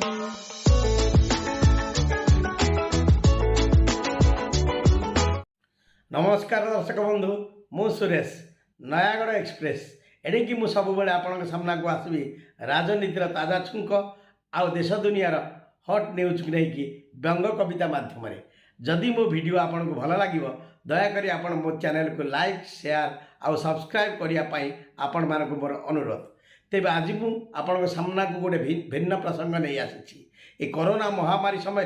नमस्कार दर्शक बंधु मु सुरेश नयागढ़ एक्सप्रेस एणिकी मु सब बेले आपण सामना को आसबि राजनीतिर ताजा छुंक आउ देश दुनियार हट न्यूज को लेकिन व्यंग कविता मध्यम जदि मो वीडियो आपन को भल लगे दयाकोरी आपण मो चैनल को लाइक शेयर आउ सब्सक्राइब करने आपण मान को मोर अनुरोध। तेज आज मुझे सामना को गोटे भिन्न प्रसंग नहीं आसी ए कोरोना महामारी समय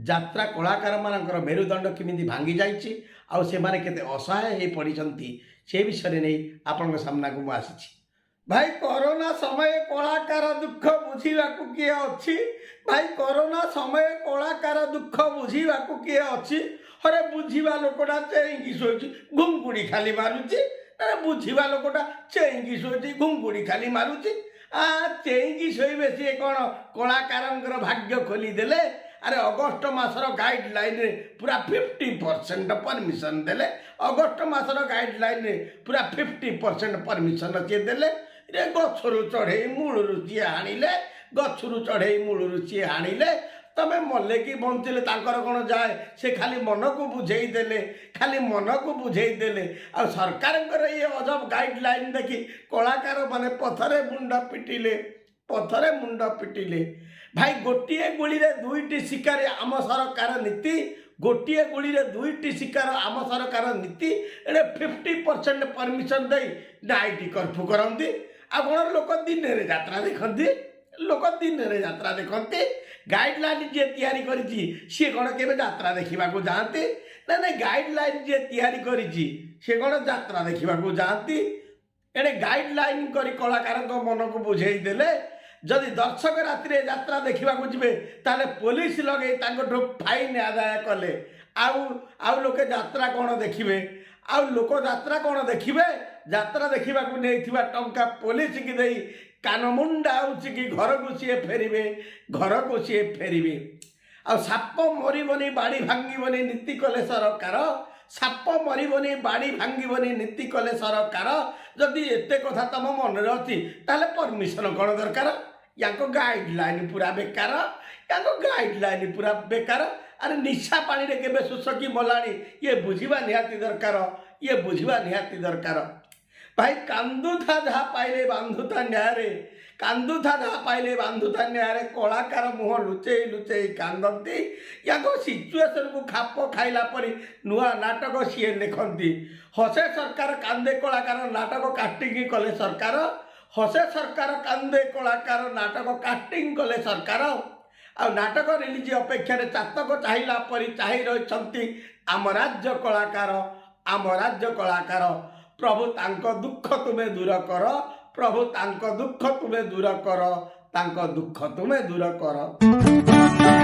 यात्रा कलाकार मानकर मेरुदंड किमिति भांगी जाइछि आउ से माने केते असहाय हो पड़ी से विषय नहीं आपण सामना को मुझे भाई कोरोना समय कलाकार दुख बुझा किए अच्छी भाई कोरोना समय कलाकार दुख बुझा किए अच्छी अरे बुझा लोकटा चेईकी शोची घुंगुड़ी खाली मारुची अरे बुझा लोकटा चेईकी शोची घुंगुड़ी खाली मारुची चेईकी शोबे सी कौन कलाकार भाग्य खोलीदेले। अरे अगस्ट मासर गाइडलाइन पूरा 50% परमिशन देले अगस्ट मासर गाइडलाइन पूरा 50% परमिशन सी देले गछरु चढ़े मूलू सी आनिले गछरु चढ़े मूलू सी आनिले तमें मले कि बंचिले तांकर कौन जाए से खाली मन को बुझेई देले खाली मन को बुझेई देले आ सरकार ये अजब गाइडलाइन देखी कलाकार माने पथरे मुंड पिटिले भाई गोटे गुड़ी दुईटी शिकार आम सरकार नीति गोटे गुड़ी दुईटी शिकार आम सरकार नीति एडे 50% परमिशन दे नाइट कर्फ्यू करती आपण लोक दिन में यात्रा देखती लोक दिन में यात्रा देखते गाइडलाइन जी तैयारी करी सी कौन के यात्रा देखा जाती ना ना गाइडलाइन जी तैयारी करी सी कौन यात्रा देखा जाती एडे गाइडलाइन कर कलाकार मन को बुझे देले जदि दर्शक राति यात्रा देखा जी ताले पुलिस लगे फाइन आदाय कले आउ लोके यात्रा कौन देखिए आउ लोक यात्रा कौन देखिए यात्रा देखा नहीं टंका पुलिस की दे कानमुंडा कि घर को सी फेरवे घर को सी फेरवे आ साप मरबनी बाड़ी भांगबनी नीति कले सरकार साप मरबनी बाड़ी भांगबनी नीति कले सरकार जदि एत कथा तुम मन अच्छी ताले परमिशन कौन दरकार या गाइडलाइन पूरा बेकार या गाइडलाइन पूरा बेकार। अरे निशा पानी रे केबे सुसकी मलानी ये बुझिबा निहाती दरकार ये बुझिबा निहाती दरकार। भाई कांदुथा जहाँ पाइले बांधुता न्याय रे कांदुथा जहाँ पाइले बांधुता न्याय रे कलाकार मुह लुचेई लुचेई कांदती या सिचुएसन को खाप खाइला परी नुआ नाटक सी लिखती हसे सरकार कांदे कलाकार नाटक काटिंग कले सरकार हसे सरकार कांदे कलाकार नाटक काटिंग कले सरकार आ नाटक रिलीज अपेक्षा चातक चाहिला परी चाही रही आम राज्य कलाकार प्रभु तांको दुख तुमे दूर कर प्रभु तांको दुख तुमे दूर कर तांको दुख तुमे दूर कर।